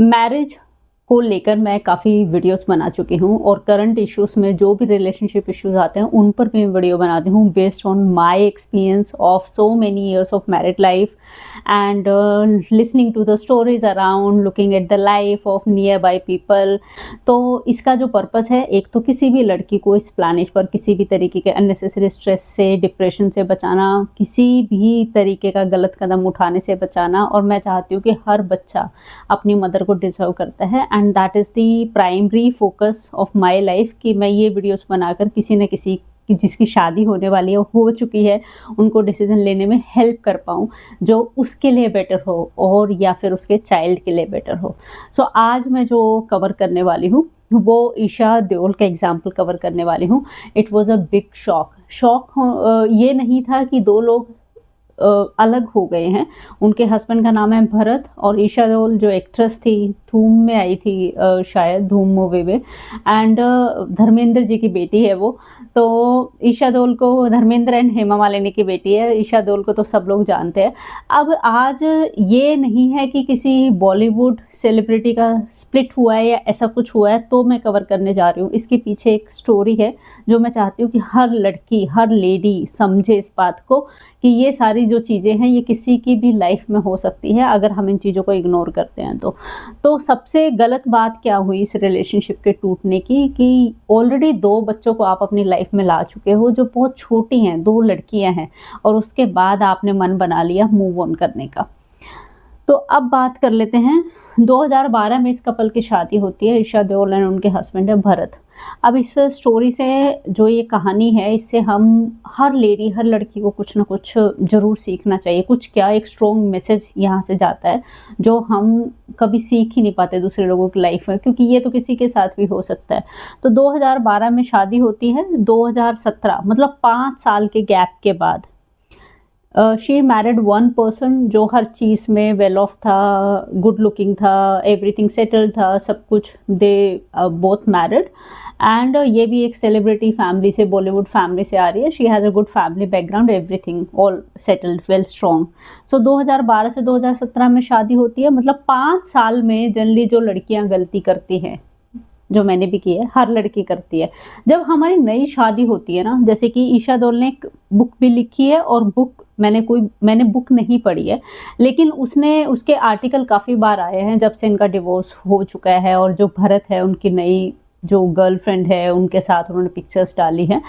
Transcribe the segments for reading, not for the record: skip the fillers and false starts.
Marriage को लेकर मैं काफ़ी वीडियोस बना चुकी हूँ और करंट इश्यूज में जो भी रिलेशनशिप इश्यूज आते हैं उन पर भी मैं वीडियो बनाती हूँ based on my experience of so many years of married life and listening to the stories around, looking at the life of nearby people. तो इसका जो पर्पस है, एक तो किसी भी लड़की को इस प्लानेट पर किसी भी तरीके के अननेसेसरी स्ट्रेस से, डिप्रेशन से बचाना, किसी भी तरीके का गलत कदम उठाने से बचाना। और मैं चाहती हूँ कि हर बच्चा अपनी मदर को डिजर्व करता है and that is the primary focus of my life कि मैं ये वीडियोस बनाकर किसी न किसी की जिसकी शादी होने वाली है, हो चुकी है, उनको डिसीजन लेने में हेल्प कर पाऊँ जो उसके लिए बेटर हो और या फिर उसके चाइल्ड के लिए बेटर हो। सो आज मैं जो कवर करने वाली हूँ वो ईशा देओल का एग्जाम्पल कवर करने वाली हूँ। It was a big shock. ये नहीं था कि दो लोग अलग हो गए हैं। उनके हस्बैंड का नाम है भरत और ईशा देओल जो एक्ट्रेस थी, धूम में आई थी, शायद धूम मूवी में, एंड धर्मेंद्र जी की बेटी है वो। तो ईशा देओल को, धर्मेंद्र एंड हेमा मालिनी की बेटी है, ईशा देओल को तो सब लोग जानते हैं। अब आज ये नहीं है कि किसी बॉलीवुड सेलिब्रिटी का स्प्लिट हुआ है या ऐसा कुछ हुआ है तो मैं कवर करने जा रही हूँ। इसके पीछे एक स्टोरी है जो मैं चाहती हूँ कि हर लड़की, हर लेडी समझे इस बात को कि ये सारी जो चीज़ें हैं ये किसी की भी लाइफ में हो सकती है अगर हम इन चीज़ों को इग्नोर करते हैं तो सबसे गलत बात क्या हुई इस रिलेशनशिप के टूटने की कि ऑलरेडी 2 बच्चों को आप अपनी लाइफ में ला चुके हो जो बहुत छोटी हैं, 2 लड़कियां हैं, और उसके बाद आपने मन बना लिया मूव ऑन करने का। तो अब बात कर लेते हैं, 2012 में इस कपल की शादी होती है, ईशा देओल एंड उनके हस्बैंड है भरत। अब इस स्टोरी से जो ये कहानी है, इससे हम हर लेडी, हर लड़की को कुछ ना कुछ ज़रूर सीखना चाहिए। कुछ क्या, एक स्ट्रॉन्ग मैसेज यहाँ से जाता है जो हम कभी सीख ही नहीं पाते दूसरे लोगों की लाइफ में, क्योंकि ये तो किसी के साथ भी हो सकता है। तो 2012 में शादी होती है, 2017 मतलब 5 साल के गैप के बाद शी मैरिड वन पर्सन जो हर चीज़ में वेल ऑफ था, गुड लुकिंग था, एवरीथिंग सेटल्ड था, सब कुछ। दे बोथ मैरिड एंड ये भी एक सेलिब्रिटी फैमिली से, बॉलीवुड फैमिली से आ रही है। She has a good family background, everything all settled, well strong. So 2012 से 2017 में शादी होती है। मतलब 5 साल में जनरली जो लड़कियां गलती करती हैं, जो मैंने भी की है, हर लड़की करती है, जब हमारी नई शादी होती है ना, जैसे कि ईशा देओल ने एक बुक भी लिखी है और मैंने बुक नहीं पढ़ी है, लेकिन उसके आर्टिकल काफ़ी बार आए हैं जब से इनका डिवोर्स हो चुका है। और जो भरत है, उनकी नई जो गर्लफ्रेंड है, उनके साथ उन्होंने पिक्चर्स डाली हैं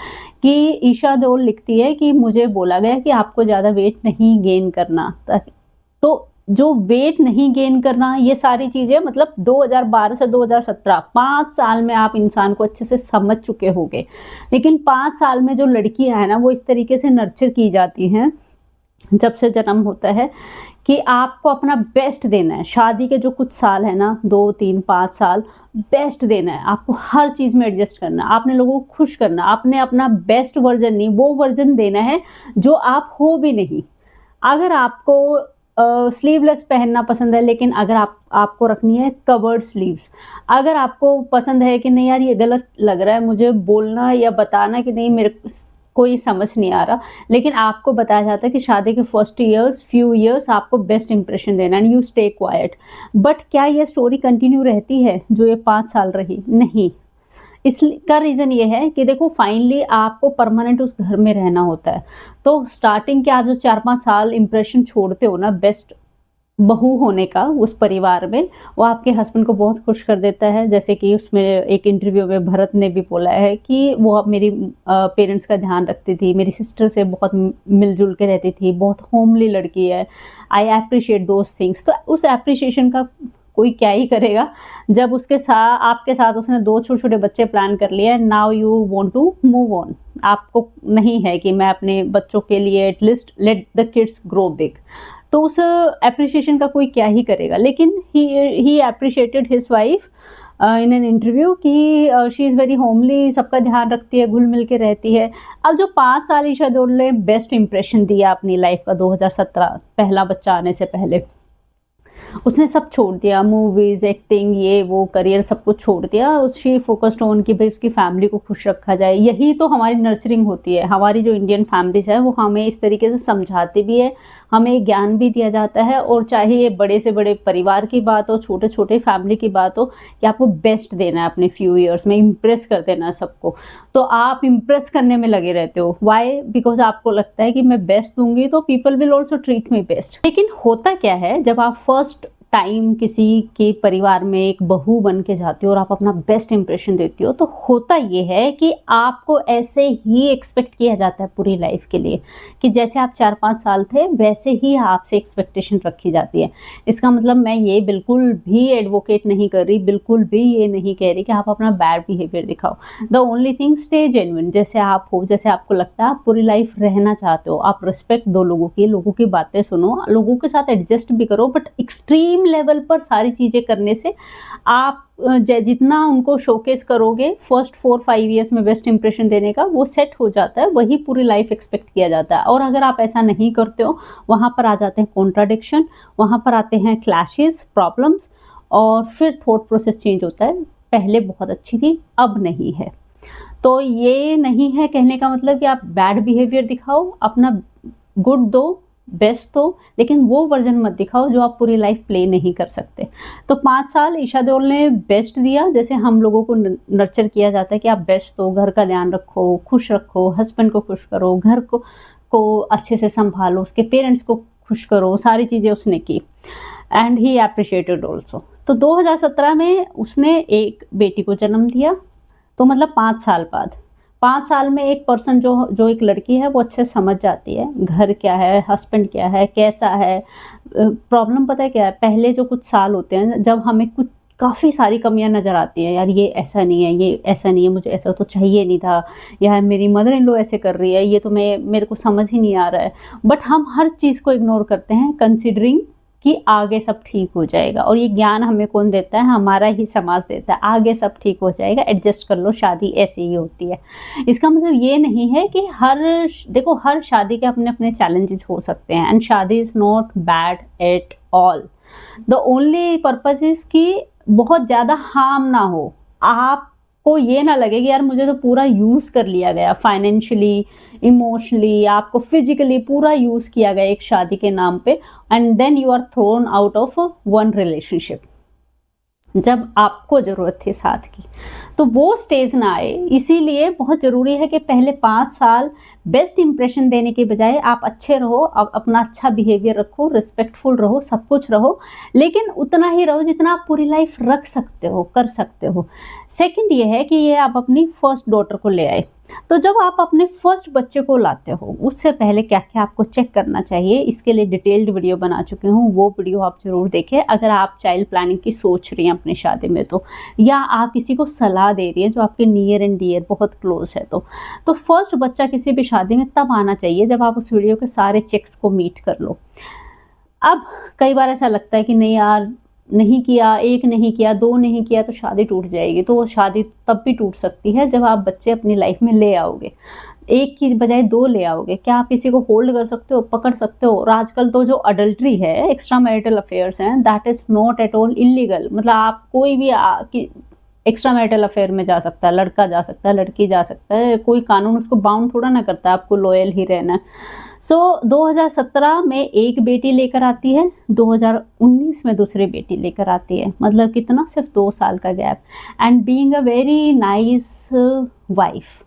कि ईशा देओल लिखती है कि मुझे बोला गया कि आपको ज़्यादा वेट नहीं गेन करना। तो जो वेट नहीं गेन करना, ये सारी चीज़ें, मतलब 2012 से 2017 5 साल में आप इंसान को अच्छे से समझ चुके होंगे। लेकिन 5 साल में जो लड़कियां हैं ना, वो इस तरीके से नर्चर की जाती हैं जब से जन्म होता है कि आपको अपना बेस्ट देना है। शादी के जो कुछ साल है ना, 2, 3, 5 साल बेस्ट देना है, आपको हर चीज़ में एडजस्ट करना है, आपने लोगों को खुश करना, आपने अपना बेस्ट वर्जन नहीं, वो वर्जन देना है जो आप हो भी नहीं। अगर आपको स्लीवलेस पहनना पसंद है, लेकिन अगर आपको रखनी है कवर्ड स्लीव्स, अगर आपको पसंद है कि नहीं यार ये गलत लग रहा है मुझे बोलना या बताना कि नहीं मेरे को ये समझ नहीं आ रहा, लेकिन आपको बताया जाता है कि शादी के फर्स्ट फ्यू ईयर्स आपको बेस्ट इंप्रेशन देना and you stay quiet. But क्या ये स्टोरी कंटिन्यू रहती है जो ये 5 साल रही? नहीं। इसका रीज़न ये है कि देखो, फाइनली आपको परमानेंट उस घर में रहना होता है। तो स्टार्टिंग के आप जो 4-5 साल इंप्रेशन छोड़ते हो ना बेस्ट बहू होने का उस परिवार में, वो आपके हस्बैंड को बहुत खुश कर देता है। जैसे कि उसमें एक इंटरव्यू में भरत ने भी बोला है कि वो अब मेरी पेरेंट्स का ध्यान रखती थी, मेरी सिस्टर से बहुत मिलजुल के रहती थी, बहुत होमली लड़की है, आई अप्रिशिएट दोज थिंग्स। तो उस एप्रिशिएशन का कोई क्या ही करेगा जब आपके साथ उसने 2 छोटे-छोटे बच्चे प्लान कर लिए, now you want to move on. आपको नहीं है कि मैं अपने बच्चों के लिए at least let the kids grow big. तो उस एप्रिसिएशन का कोई क्या ही करेगा। लेकिन he appreciated his wife in an interview कि शी इज़ वेरी होमली, सबका ध्यान रखती है, घुल मिल के रहती है। अब जो 5 साल ईशा देओल ने बेस्ट इंप्रेशन दिया अपनी लाइफ का 2017 पहला बच्चा आने से पहले, उसने सब छोड़ दिया, मूवीज, एक्टिंग, ये वो करियर सब कुछ छोड़ दिया। शी फोकस्ड ऑन कि भाई उसकी फैमिली को खुश रखा जाए। यही तो हमारी नर्सरिंग होती है। हमारी जो इंडियन फैमिलीज है वो हमें इस तरीके से समझाती भी है, हमें ज्ञान भी दिया जाता है। और चाहे ये बड़े से बड़े परिवार की बात हो, छोटे छोटे फैमिली की बात हो, कि आपको बेस्ट देना है अपने फ्यू ईयर्स में, इम्प्रेस कर देना है सबको। तो आप इम्प्रेस करने में लगे रहते हो। वाई? बिकॉज आपको लगता है कि मैं बेस्ट दूंगी तो people will also treat me best. लेकिन होता क्या है, जब आप फर्स्ट टाइम किसी के परिवार में एक बहू बन के जाती हो और आप अपना बेस्ट इंप्रेशन देती हो, तो होता ये है कि आपको ऐसे ही एक्सपेक्ट किया जाता है पूरी लाइफ के लिए, कि जैसे आप 4-5 साल थे वैसे ही आपसे एक्सपेक्टेशन रखी जाती है। इसका मतलब मैं ये बिल्कुल भी एडवोकेट नहीं कर रही, बिल्कुल भी ये नहीं कह रही कि आप अपना बैड बिहेवियर दिखाओ। The only thing, stay genuine, जैसे आप हो, जैसे आपको लगता है आप पूरी लाइफ रहना चाहते हो। आप रिस्पेक्ट दो लोगों की, लोगों की बातें सुनो, लोगों के साथ एडजस्ट भी करो, बट एक्सट्रीम लेवल पर सारी चीजें करने से आप जितना उनको शोकेस करोगे फर्स्ट 4-5 ईयर्स में बेस्ट इंप्रेशन देने का, वो सेट हो जाता है, वही पूरी लाइफ एक्सपेक्ट किया जाता है। और अगर आप ऐसा नहीं करते हो, वहां पर आ जाते हैं कॉन्ट्राडिक्शन, वहां पर आते हैं क्लैशेस, प्रॉब्लम्स, और फिर थॉट प्रोसेस चेंज होता है। पहले बहुत अच्छी थी, अब नहीं है। तो ये नहीं है कहने का मतलब कि आप बैड बिहेवियर दिखाओ, अपना गुड दो, बेस्ट तो, लेकिन वो वर्जन मत दिखाओ जो आप पूरी लाइफ प्ले नहीं कर सकते। तो 5 साल ईशा देओल ने बेस्ट दिया, जैसे हम लोगों को नर्चर किया जाता है कि आप बेस्ट दो, घर का ध्यान रखो, खुश रखो, हस्बैंड को खुश करो, घर को अच्छे से संभालो, उसके पेरेंट्स को खुश करो, सारी चीज़ें उसने की। And he appreciated also. तो 2017 में उसने एक बेटी को जन्म दिया। तो मतलब 5 साल बाद, 5 साल में एक पर्सन जो एक लड़की है वो अच्छे समझ जाती है घर क्या है, हस्बैंड क्या है, कैसा है। प्रॉब्लम पता है क्या है, पहले जो कुछ साल होते हैं जब हमें कुछ काफ़ी सारी कमियां नज़र आती हैं, यार ये ऐसा नहीं है, ये ऐसा नहीं है, मुझे ऐसा तो चाहिए नहीं था, या मेरी मदर इन लॉ ऐसे कर रही है, ये तो मेरे को समझ ही नहीं आ रहा है। बट हम हर चीज़ को इग्नोर करते हैं, कंसिडरिंग कि आगे सब ठीक हो जाएगा। और ये ज्ञान हमें कौन देता है? हमारा ही समाज देता है, आगे सब ठीक हो जाएगा, एडजस्ट कर लो, शादी ऐसे ही होती है। इसका मतलब ये नहीं है कि देखो हर शादी के अपने अपने चैलेंजेस हो सकते हैं, एंड शादी is not bad at all. The only purpose is कि बहुत ज़्यादा हार्म ना हो, आपको ये ना लगे कि यार मुझे तो पूरा यूज़ कर लिया गया, फाइनेंशियली, इमोशनली, आपको फिजिकली पूरा यूज़ किया गया एक शादी के नाम पे, and then you are thrown out of one relationship जब आपको ज़रूरत थी साथ की। तो वो स्टेज ना आए, इसीलिए बहुत ज़रूरी है कि पहले 5 साल बेस्ट इंप्रेशन देने के बजाय आप अच्छे रहो, अपना अच्छा बिहेवियर रखो, रिस्पेक्टफुल रहो, सब कुछ रहो, लेकिन उतना ही रहो जितना आप पूरी लाइफ रख सकते हो, कर सकते हो। सेकंड ये है कि ये आप अपनी फर्स्ट डॉटर को ले आए। तो जब आप अपने फर्स्ट बच्चे को लाते हो, उससे पहले क्या क्या आपको चेक करना चाहिए, इसके लिए डिटेल्ड वीडियो बना चुकी हूँ, वो वीडियो आप जरूर देखें अगर आप चाइल्ड प्लानिंग की सोच रही हैं अपनी शादी में, तो या आप किसी को सलाह दे रही हैं जो आपके नियर एंड डियर बहुत क्लोज है। तो फर्स्ट बच्चा किसी भी शादी में तब आना चाहिए जब आप उस वीडियो के सारे चेक्स को मीट कर लो। अब कई बार ऐसा लगता है कि नहीं यार, नहीं किया, एक नहीं किया, 2 नहीं किया तो शादी टूट जाएगी। तो वो शादी तब भी टूट सकती है जब आप बच्चे अपनी लाइफ में ले आओगे, एक की बजाय 2 ले आओगे। क्या आप किसी को होल्ड कर सकते हो, पकड़ सकते हो? और आजकल तो जो अडल्ट्री है, एक्स्ट्रा मैरिटल अफेयर्स हैं, that is not at all illegal. मतलब आप कोई भी एक्स्ट्रा मैरिटल अफेयर में जा सकता है, लड़का जा सकता है, लड़की जा सकता है, कोई कानून उसको बाउंड थोड़ा ना करता है, आपको लॉयल ही रहना है। सो 2017 में एक बेटी लेकर आती है, 2019 में दूसरी बेटी लेकर आती है। मतलब कितना, सिर्फ 2 साल का gap. And being a very nice wife,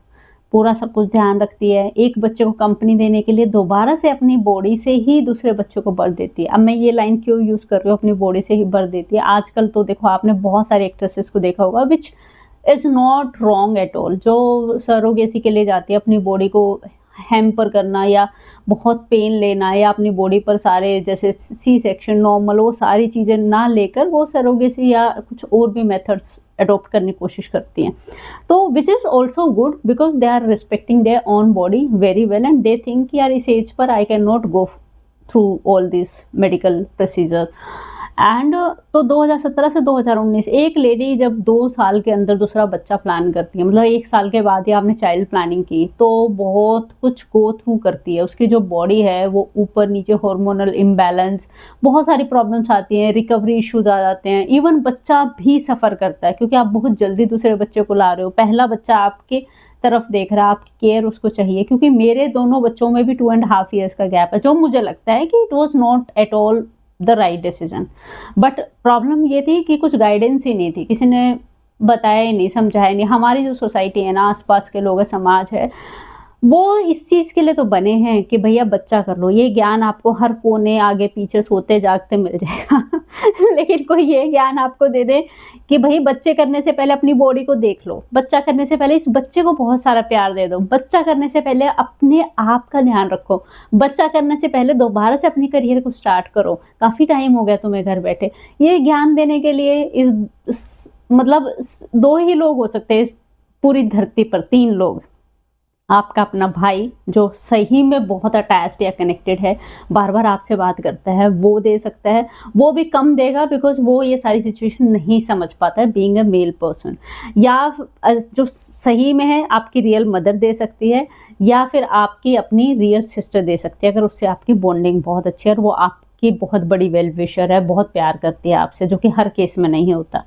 पूरा सब कुछ ध्यान रखती है, एक बच्चे को कंपनी देने के लिए दोबारा से अपनी बॉडी से ही दूसरे बच्चे को बर्थ देती है। अब मैं ये लाइन क्यों यूज़ कर रही हूँ, अपनी बॉडी से ही बर्थ देती है? आजकल तो देखो, आपने बहुत सारे एक्ट्रेसेस को देखा होगा, which is not wrong at all, जो सरोगेसी के लिए जाती है, अपनी बॉडी को हैम्पर करना या बहुत पेन लेना, या अपनी बॉडी पर सारे जैसे सी सेक्शन, नॉर्मल, वो सारी चीज़ें ना लेकर वो सरोगेसी या कुछ और भी मेथड्स अडॉप्ट करने की कोशिश करती हैं। तो which is also good, because they are respecting their own body very well, and they think यार इस एज पर I can not go through all this medical procedure. And तो 2017 से 2019 एक लेडी जब 2 साल के अंदर दूसरा बच्चा प्लान करती है, मतलब 1 साल के बाद ही आपने चाइल्ड प्लानिंग की, तो बहुत कुछ गो थ्रू करती है। उसकी जो बॉडी है वो ऊपर नीचे हार्मोनल इम्बैलेंस, बहुत सारी प्रॉब्लम्स आती हैं, रिकवरी इश्यूज आ जाते हैं, इवन बच्चा भी सफ़र करता है क्योंकि आप बहुत जल्दी दूसरे बच्चे को ला रहे हो। पहला बच्चा आपके तरफ देख रहा है, आपकी केयर उसको चाहिए, क्योंकि मेरे दोनों बच्चों में भी 2.5 ईयर्स का गैप है, जो मुझे लगता है कि it was not at all the right decision. But problem ये थी कि कुछ गाइडेंस ही नहीं थी, किसी ने बताया ही नहीं, समझाया नहीं। हमारी जो सोसाइटी है ना, आसपास के लोग, समाज है, वो इस चीज़ के लिए तो बने हैं कि भैया बच्चा कर लो, ये ज्ञान आपको हर कोने आगे पीछे सोते जागते मिल जाएगा लेकिन कोई ये ज्ञान आपको दे दे कि भाई बच्चे करने से पहले अपनी बॉडी को देख लो, बच्चा करने से पहले इस बच्चे को बहुत सारा प्यार दे दो, बच्चा करने से पहले अपने आप का ध्यान रखो, बच्चा करने से पहले दोबारा से अपनी करियर को स्टार्ट करो, काफ़ी टाइम हो गया तुम्हें घर बैठे। ये ज्ञान देने के लिए मतलब 2 ही लोग हो सकते हैं इस पूरी धरती पर, 3 लोग। आपका अपना भाई जो सही में बहुत अटैच्ड या कनेक्टेड है, बार बार आपसे बात करता है, वो दे सकता है, वो भी कम देगा बिकॉज वो ये सारी सिचुएशन नहीं समझ पाता है बीइंग अ मेल पर्सन। या जो सही में है आपकी रियल मदर दे सकती है, या फिर आपकी अपनी रियल सिस्टर दे सकती है, अगर उससे आपकी बॉन्डिंग बहुत अच्छी है और वो आपकी बहुत बड़ी वेल विशर है, बहुत प्यार करती है आपसे, जो कि हर केस में नहीं होता।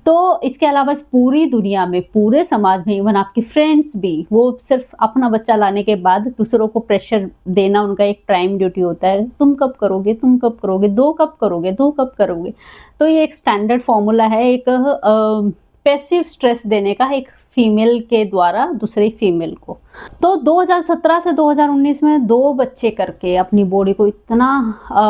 तो इसके अलावा इस पूरी दुनिया में, पूरे समाज में, इवन आपके फ्रेंड्स भी, वो सिर्फ अपना बच्चा लाने के बाद दूसरों को प्रेशर देना उनका एक प्राइम ड्यूटी होता है। तुम कब करोगे, तुम कब करोगे, 2 कब करोगे, 2 कब करोगे। तो ये एक स्टैंडर्ड फॉर्मूला है, एक पैसिव स्ट्रेस देने का, एक फीमेल के द्वारा दूसरी फीमेल को। तो 2017 से 2019 में 2 बच्चे करके अपनी बॉडी को इतना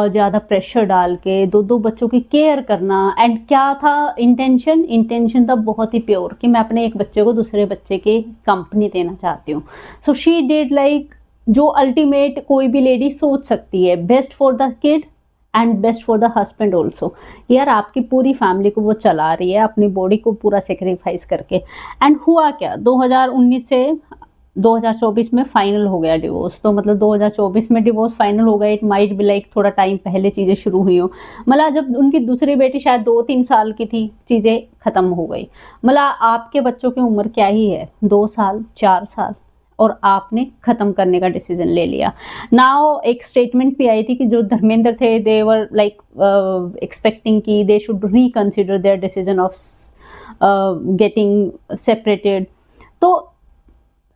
ज़्यादा प्रेशर डाल के 2 बच्चों की केयर करना, एंड क्या था इंटेंशन था बहुत ही प्योर कि मैं अपने एक बच्चे को दूसरे बच्चे की कंपनी देना चाहती हूँ। सो शी डिड लाइक जो अल्टीमेट कोई भी लेडी सोच सकती है, best for the kid and best for the husband also. यार आपकी पूरी फैमिली को वो चला रही है अपनी बॉडी को पूरा सेक्रीफाइस करके। एंड हुआ क्या, 2019 से 2024 में फाइनल हो गया डिवोर्स। तो मतलब 2024 में डिवोर्स फाइनल हो गया। इट माइट बी लाइक थोड़ा टाइम पहले चीज़ें शुरू हुई हो, मतलब जब उनकी दूसरी बेटी शायद 2-3 साल की थी, चीज़ें ख़त्म हो गई। मतलब आपके बच्चों की उम्र क्या ही है, 2 साल 4 साल, और आपने ख़त्म करने का डिसीजन ले लिया। नाउ एक स्टेटमेंट भी आई थी कि जो धर्मेंद्र थे, दे वर लाइक एक्सपेक्टिंग कि they should reconsider there decision of getting separated. तो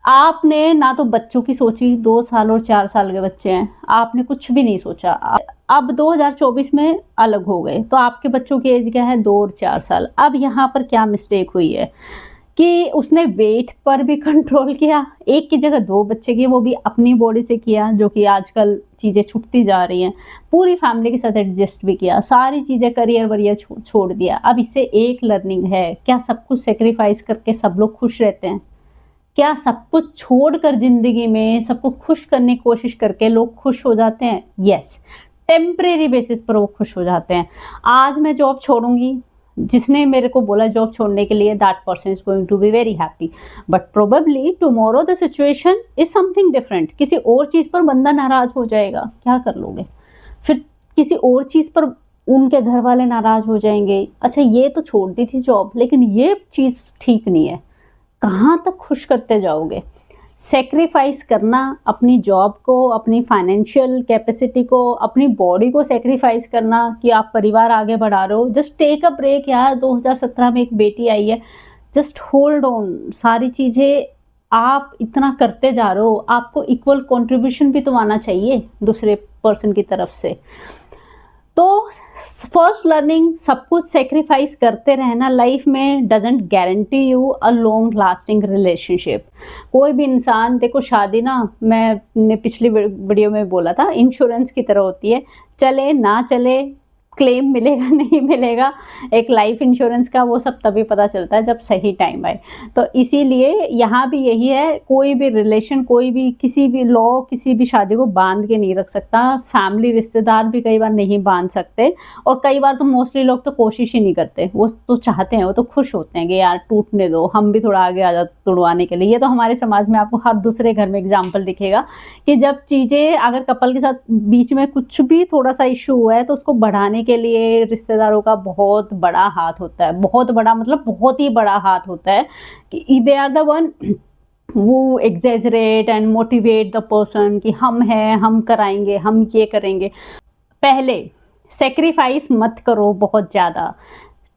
आपने ना तो बच्चों की सोची, 2 साल और 4 साल के बच्चे हैं, आपने कुछ भी नहीं सोचा। अब 2024 में अलग हो गए, तो आपके बच्चों की एज क्या है, 2 और 4 साल। अब यहाँ पर क्या मिस्टेक हुई है कि उसने वेट पर भी कंट्रोल किया, एक की जगह 2 बच्चे किए, वो भी अपनी बॉडी से किया, जो कि आजकल चीज़ें छूटती जा रही हैं। पूरी फैमिली के साथ एडजस्ट भी किया, सारी चीज़ें करियर वरियर छोड़ दिया। अब इससे एक लर्निंग है, क्या सब कुछ सेक्रीफाइस करके सब लोग खुश रहते हैं? क्या सब कुछ छोड़कर ज़िंदगी में सबको खुश करने की कोशिश करके लोग खुश हो जाते हैं? यस, टेम्परेरी बेसिस पर वो खुश हो जाते हैं। आज मैं जॉब छोड़ूंगी, जिसने मेरे को बोला जॉब छोड़ने के लिए, that person is going to be very happy, but probably tomorrow the situation is something different. किसी और चीज़ पर बंदा नाराज हो जाएगा, क्या कर लोगे फिर? किसी और चीज़ पर उनके घर वाले नाराज हो जाएंगे। अच्छा ये तो छोड़ दी थी जॉब, लेकिन ये चीज़ ठीक नहीं है, कहाँ तक खुश करते जाओगे? सेक्रीफाइस करना, अपनी जॉब को, अपनी फाइनेंशियल कैपेसिटी को, अपनी बॉडी को सेक्रीफाइस करना कि आप परिवार आगे बढ़ा रहे हो। जस्ट टेक अ ब्रेक यार, 2017 में एक बेटी आई है, जस्ट होल्ड ऑन। सारी चीज़ें आप इतना करते जा रहे हो, आपको इक्वल कंट्रीब्यूशन भी तो आना चाहिए दूसरे पर्सन की तरफ से। तो फर्स्ट लर्निंग, सब कुछ सेक्रीफाइस करते रहना लाइफ में doesn't guarantee you a long lasting relationship. कोई भी इंसान, देखो शादी ना, मैंने पिछली वीडियो में बोला था, इंश्योरेंस की तरह होती है, चले ना चले, क्लेम मिलेगा नहीं मिलेगा, एक लाइफ इंश्योरेंस का वो सब तभी पता चलता है जब सही टाइम आए। तो इसीलिए यहाँ भी यही है, कोई भी रिलेशन, कोई भी किसी भी लॉ किसी भी शादी को बांध के नहीं रख सकता। फैमिली रिश्तेदार भी कई बार नहीं बांध सकते, और कई बार तो मोस्टली लोग तो कोशिश ही नहीं करते। वो तो चाहते हैं, वो तो खुश होते हैं कि यार टूटने दो, हम भी थोड़ा आगे आ जाते तुड़वाने के लिए। ये तो हमारे समाज में आपको हर दूसरे घर में एग्जाम्पल दिखेगा कि जब चीज़ें अगर कपल के साथ बीच में कुछ भी थोड़ा सा इशू हुआ है तो उसको बढ़ाने के लिए रिश्तेदारों का बहुत बड़ा हाथ होता है, बहुत बड़ा मतलब बहुत ही बड़ा हाथ होता है कि दे आर द वन वो exaggerate and motivate the person कि हम हैं, हम कराएंगे, हम ये करेंगे। पहले सेक्रीफाइस मत करो बहुत ज़्यादा,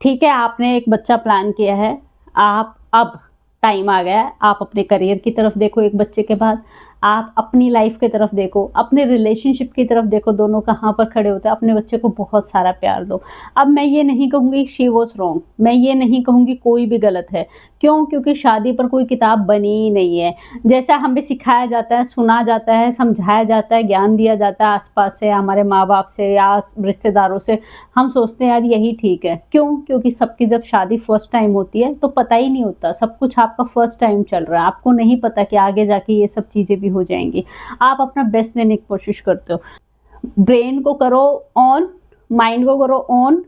ठीक है। आपने एक बच्चा प्लान किया है, आप अब टाइम आ गया है, आप अपने करियर की तरफ देखो, एक बच्चे के बाद आप अपनी लाइफ की तरफ देखो, अपने रिलेशनशिप की तरफ देखो, दोनों कहाँ पर खड़े होते हैं। अपने बच्चे को बहुत सारा प्यार दो। अब मैं ये नहीं कहूँगी शी वॉज रॉन्ग, मैं ये नहीं कहूँगी कोई भी गलत है। क्यों? क्योंकि शादी पर कोई किताब बनी ही नहीं है। जैसा हमें सिखाया जाता है, सुना जाता है, समझाया जाता है, ज्ञान दिया जाता है आसपास से, हमारे माँ बाप से या रिश्तेदारों से, हम सोचते हैं यार यही ठीक है। क्यों? क्योंकि सबकी जब शादी फर्स्ट टाइम होती है तो पता ही नहीं होता, सब कुछ आपका फर्स्ट टाइम चल रहा है, आपको नहीं पता कि आगे जाके ये सब चीज़ें भी हो जाएंगी। आप अपना बेस्ट देने की कोशिश करते हो। ब्रेन को करो ऑन, माइंड को करो ऑन,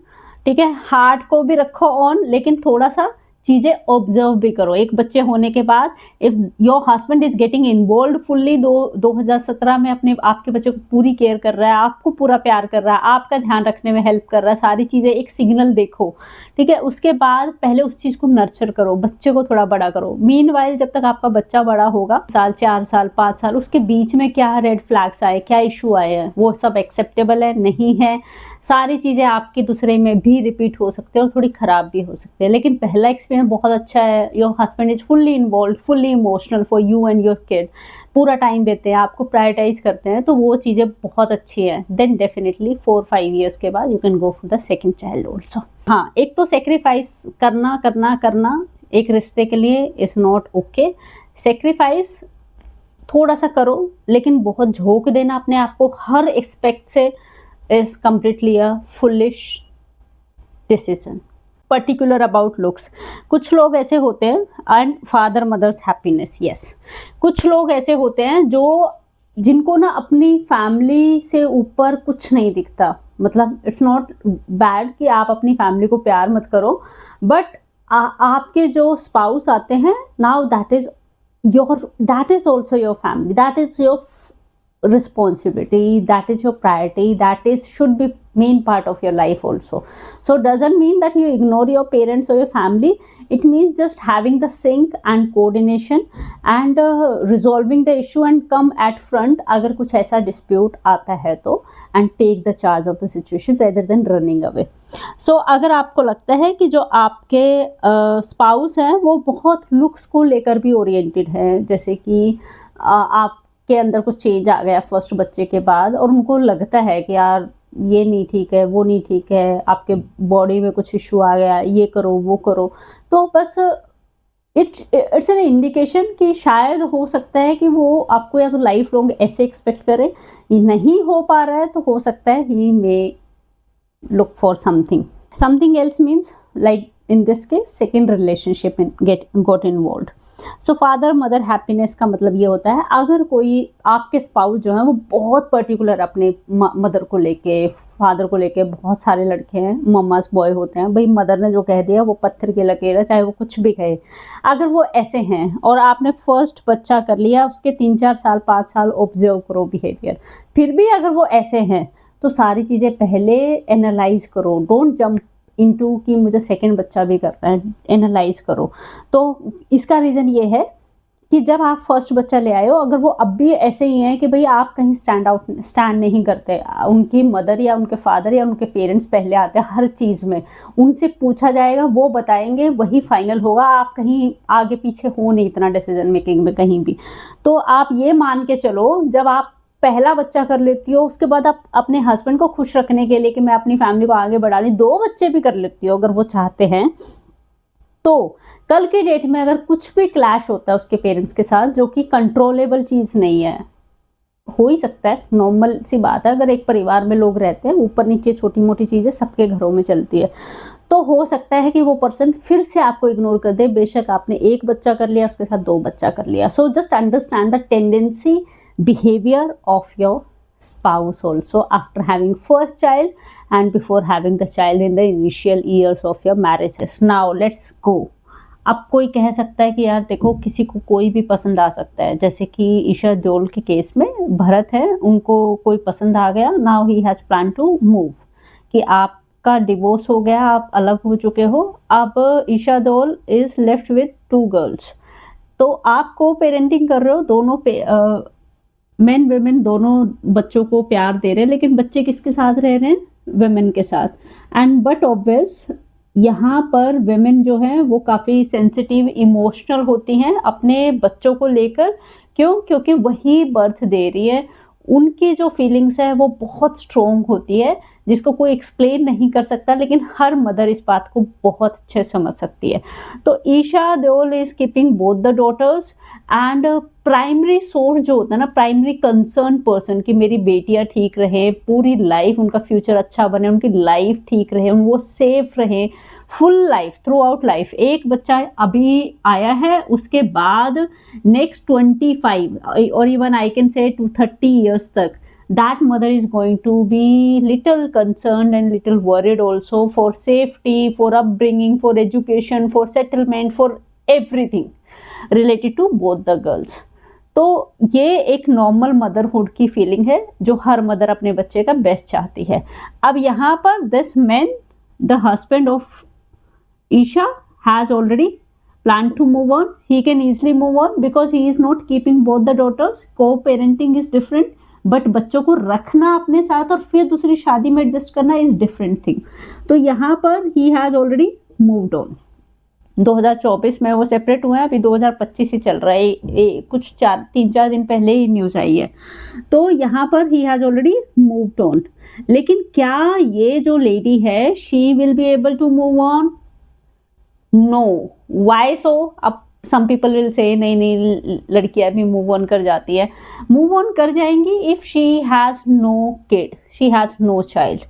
ठीक है, हार्ट को भी रखो ऑन, लेकिन थोड़ा सा चीज़ें ऑब्जर्व भी करो। एक बच्चे होने के बाद if your husband is getting involve fully, 2017 में अपने आपके बच्चे को पूरी केयर कर रहा है, आपको पूरा प्यार कर रहा है, आपका ध्यान रखने में हेल्प कर रहा है, सारी चीज़ें एक सिग्नल देखो, ठीक है। उसके बाद पहले उस चीज़ को नर्चर करो, बच्चे को थोड़ा बड़ा करो। मीनवाइल जब तक आपका बच्चा बड़ा होगा, साल 4 साल 5 साल, उसके बीच में क्या रेड फ्लैग्स आए, क्या इशू आए हैं, वो सब एक्सेप्टेबल है नहीं है। सारी चीज़ें आपकी दूसरे में भी रिपीट हो सकते हैं और थोड़ी ख़राब भी हो सकते हैं, लेकिन पहला एक्सपीरियंस बहुत अच्छा है। Your husband is fully involve, fully emotional for you and your kid, पूरा टाइम देते हैं, आपको प्रायोरिटाइज करते हैं, तो वो चीज़ें बहुत अच्छी है। देन डेफिनेटली 4-5 ईयर्स के बाद you can go for the second child also. हाँ, एक तो सेक्रीफाइस करना करना करना एक रिश्ते के लिए इज़ नॉट ओके। सेक्रीफाइस थोड़ा सा करो, लेकिन बहुत झोंक देना अपने आप को हर एस्पेक्ट से is completely a foolish decision. Particular about looks, कुछ लोग ऐसे होते हैं and father mother's happiness, yes, कुछ लोग ऐसे होते हैं जो जिनको ना अपनी फैमिली से ऊपर कुछ नहीं दिखता। मतलब इट्स नॉट बैड कि आप अपनी फैमिली को प्यार मत करो, बट आपके जो स्पाउस आते हैं now that is also your family, that is your responsibility, that is your priority, that is should be main part of your life also. So doesn't mean that you ignore your parents or your family, it means just having the sync and coordination and resolving the issue and come at front अगर कुछ ऐसा dispute आता है तो, and take the charge of the situation rather than running away. So अगर आपको लगता है कि जो आपके spouse हैं वो बहुत looks को लेकर भी oriented हैं, जैसे कि आप के अंदर कुछ चेंज आ गया फर्स्ट बच्चे के बाद और उनको लगता है कि यार ये नहीं ठीक है, वो नहीं ठीक है, आपके बॉडी में कुछ इशू आ गया, ये करो वो करो, तो बस इट्स एन इंडिकेशन कि शायद हो सकता है कि वो आपको या तो लाइफ लॉन्ग ऐसे एक्सपेक्ट करे, नहीं हो पा रहा है तो हो सकता है he may look for something else, means like in this case second relationship got involved. So father mother happiness का मतलब ये होता है अगर कोई आपके स्पाउस जो है वो बहुत पर्टिकुलर अपने मदर को लेके, फादर को लेके, बहुत सारे लड़के हैं मम्मास बॉय होते हैं, भाई मदर ने जो कह दिया वो पत्थर की लकीर है, चाहे वो कुछ भी कहे, अगर वो ऐसे हैं और आपने फर्स्ट बच्चा कर लिया, उसके 3-4 साल 5 साल ऑब्जर्व करो बिहेवियर, फिर भी अगर वो ऐसे हैं तो सारी चीज़ें पहले एनालाइज करो, डोंट जंप इनटू कि मुझे सेकंड बच्चा भी करना है, एनालाइज करो। तो इसका रीज़न ये है कि जब आप फर्स्ट बच्चा ले आए हो, अगर वो अब भी ऐसे ही हैं कि भाई आप कहीं स्टैंड नहीं करते, उनकी मदर या उनके फादर या उनके पेरेंट्स पहले आते हैं हर चीज़ में, उनसे पूछा जाएगा, वो बताएंगे, वही फाइनल होगा, आप कहीं आगे पीछे हो नहीं इतना डिसीजन मेकिंग में कहीं भी। तो आप ये मान के चलो जब आप पहला बच्चा कर लेती हो, उसके बाद आप अपने हस्बैंड को खुश रखने के लिए कि मैं अपनी फैमिली को आगे बढ़ा रही, 2 बच्चे भी कर लेती हो अगर वो चाहते हैं, तो कल के डेट में अगर कुछ भी क्लैश होता है उसके पेरेंट्स के साथ जो कि कंट्रोलेबल चीज़ नहीं है, हो ही सकता है, नॉर्मल सी बात है, अगर एक परिवार में लोग रहते हैं, ऊपर नीचे छोटी मोटी चीज़ें सबके घरों में चलती है, तो हो सकता है कि वो पर्सन फिर से आपको इग्नोर कर दे, बेशक आपने 1 बच्चा कर लिया, उसके साथ 2 बच्चा कर लिया। So just understand the tendency behavior of your spouse also after having first child and before having the child in the initial years of your marriages. Now let's go. अब कोई कह सकता है कि यार देखो किसी को कोई भी पसंद आ सकता है, जैसे कि ईशा देओल के केस में भरत है, उनको कोई पसंद आ गया, now he has plan to move, कि आपका डिवोर्स हो गया, आप अलग हो चुके हो, अब Esha Deol is left with 2 girls. तो आप को पेरेंटिंग कर रहे हो, दोनों मेन वेमेन दोनों बच्चों को प्यार दे रहे हैं, लेकिन बच्चे किसके साथ रह रहे हैं? वेमेन के साथ। एंड बट ऑब्वियस यहाँ पर वेमेन जो है वो काफ़ी सेंसिटिव, इमोशनल होती हैं अपने बच्चों को लेकर। क्यों? क्योंकि वही बर्थ दे रही है, उनकी जो फीलिंग्स है वो बहुत स्ट्रोंग होती है, जिसको कोई एक्सप्लेन नहीं कर सकता, लेकिन हर मदर इस बात को बहुत अच्छे समझ सकती है। तो Esha Deol is keeping both the daughters, and primary source जो होता है ना, प्राइमरी कंसर्न पर्सन, कि मेरी बेटियां ठीक रहे, पूरी लाइफ उनका फ्यूचर अच्छा बने, उनकी लाइफ ठीक रहे, वो सेफ रहे full life, through out life. एक बच्चा अभी आया है, उसके बाद नेक्स्ट 25 और even I can say to 30 years तक, that mother is going to be little concerned and little worried also for safety, for upbringing, for education, for settlement, for everything related to both the girls. तो ये एक normal motherhood की feeling है जो her mother अपने बच्चे का best चाहती है। अब यहाँ पर this man, the husband of Esha, has already planned to move on. He can easily move on because he is not keeping both the daughters. Co-parenting is different. But बच्चों को रखना अपने साथ और फिर दूसरी शादी में एडजस्ट करना इज डिफरेंट थिंग। तो यहाँ पर he has already moved on. 2024 में वो सेपरेट हुए हैं, अभी 2025 ही चल रहा है, कुछ 3-4 दिन पहले ही न्यूज़ आई है। तो यहाँ पर he has already moved on. लेकिन क्या ये जो लेडी है, she will be able to move on? No. Why so? अब सम पीपल विल से नहीं लड़कियां भी मूव ऑन कर जाती है। मूव ऑन कर जाएंगी if she has no kid, she has no child.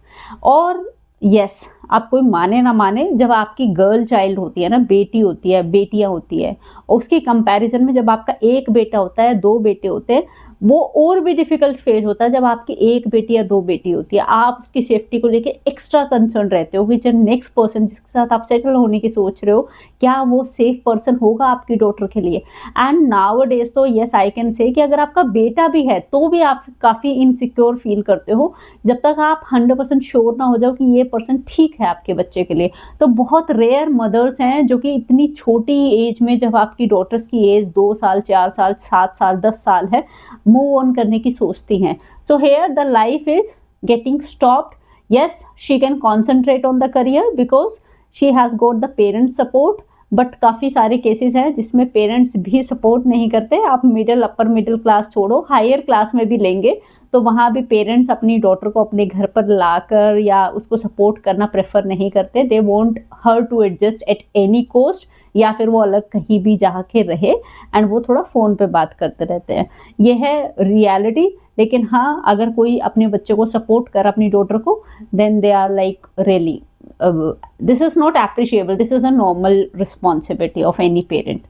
और यस, आप कोई माने ना माने, जब आपकी गर्ल चाइल्ड होती है ना, बेटी होती है, बेटियां होती है, उसके कंपैरिजन में जब आपका एक बेटा होता है, 2 बेटे होते हैं, वो और भी डिफिकल्ट फेज होता है जब आपकी एक बेटी या 2 बेटी होती है। आप उसकी सेफ्टी को लेके एक्स्ट्रा कंसर्न रहते हो कि जब नेक्स्ट पर्सन जिसके साथ आप सेटल होने की सोच रहे हो, क्या वो सेफ पर्सन होगा आपकी डॉटर के लिए। एंड नाउ डेज तो यस आई कैन से कि अगर आपका बेटा भी है तो भी आप काफ़ी इनसिक्योर फील करते हो जब तक आप 100% श्योर ना हो जाओ कि ये पर्सन ठीक है आपके बच्चे के लिए। तो बहुत रेयर मदर्स हैं जो कि इतनी छोटी एज में, जब आपकी डॉटर्स की एज 2 साल, 4 साल, 7 साल, 10 साल है, मूव ऑन करने की सोचती हैं। So here the life is getting stopped. Yes, she can concentrate on the career because she has got the parents support, but काफ़ी सारे केसेस हैं जिसमें पेरेंट्स भी सपोर्ट नहीं करते। आप मिडिल, अपर मिडिल क्लास छोड़ो, हायर क्लास में भी लेंगे तो वहाँ भी पेरेंट्स अपनी डॉटर को अपने घर पर लाकर या उसको सपोर्ट करना प्रेफर नहीं करते। They want her to adjust at any cost, या फिर वो अलग कहीं भी जा के रहे एंड वो थोड़ा फ़ोन पे बात करते रहते हैं। ये है रियलिटी। लेकिन हाँ, अगर कोई अपने बच्चे को सपोर्ट कर अपनी डॉटर को, then they are like really, this is not appreciable, this is a normal responsibility of any parent.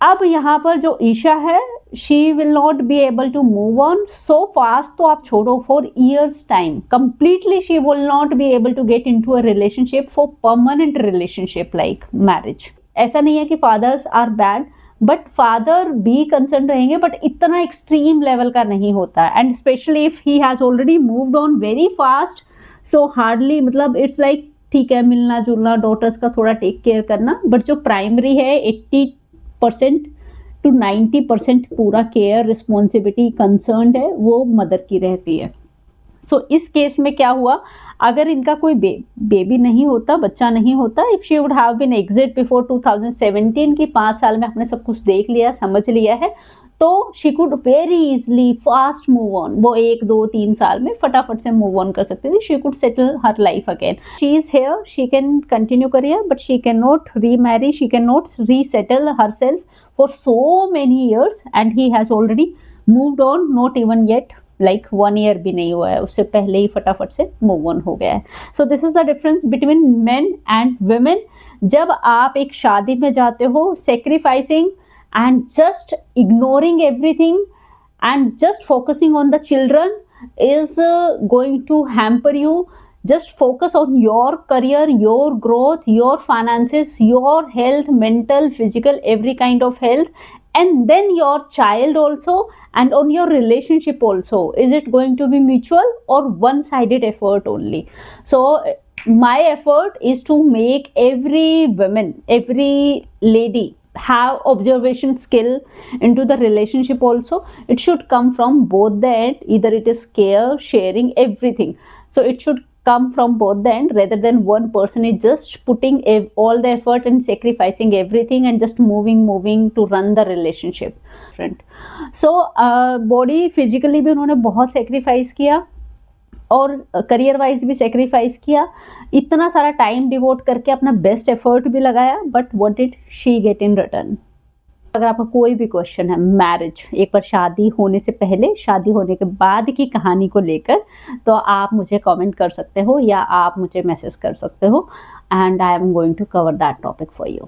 अब यहाँ पर जो ईशा है, she will not be able to move on so fast, तो आप छोड़ो, for years time completely she will not be able to get into a relationship, for permanent relationship like marriage. ऐसा नहीं है कि fathers are bad, but father भी concern रहेंगे, but इतना एक्सट्रीम लेवल का नहीं होता। And specially if he has already moved on very fast, so hardly, मतलब इट्स लाइक ठीक है, मिलना जुलना, डॉटर्स का थोड़ा टेक केयर करना, बट जो प्राइमरी है 80% to 90% पूरा केयर, रिस्पॉन्सिबिलिटी, कंसर्न है वो मदर की रहती है। सो इस केस में क्या हुआ, अगर इनका कोई बेबी नहीं होता, बच्चा नहीं होता, if she would have been exit before 2017 की 5 साल में आपने सब कुछ देख लिया, समझ लिया है, तो she could very easily fast move on. वो 1, 2, 3 साल में फटाफट से मूव ऑन कर सकती थी। She could settle her life again. She is here, she can continue career, but she can not remarry, she can not resettle her self for so many years, and he has already moved on, not even yet like 1 year भी नहीं हुआ है, उससे पहले ही फटाफट से move on हो गया है। So this is the difference between main and women. जब आप एक शादी में जाते हो, sacrificing and just ignoring everything and just focusing on the children is going to hamper you. Just focus on your career, your growth, your finances, your health, mental, physical, every kind of health. and then your child also, and on your relationship also, is it going to be mutual or one sided effort only? So my effort is to make every woman, every lady have observation skill into the relationship also. It should come from both the end, either it is care, sharing, everything. So it should come from both the end, rather than one person is just putting all the effort and sacrificing everything and just moving to run the relationship. Friend, so body physically भी उन्होंने बहुत sacrifice किया और career wise भी sacrifice किया, इतना सारा time devote करके अपना बेस्ट एफर्ट भी लगाया, but what did she get in return? अगर आपका कोई भी क्वेश्चन है मैरिज, एक बार शादी होने से पहले, शादी होने के बाद की कहानी को लेकर, तो आप मुझे कमेंट कर सकते हो या आप मुझे मैसेज कर सकते हो, and I am going to cover that topic for you.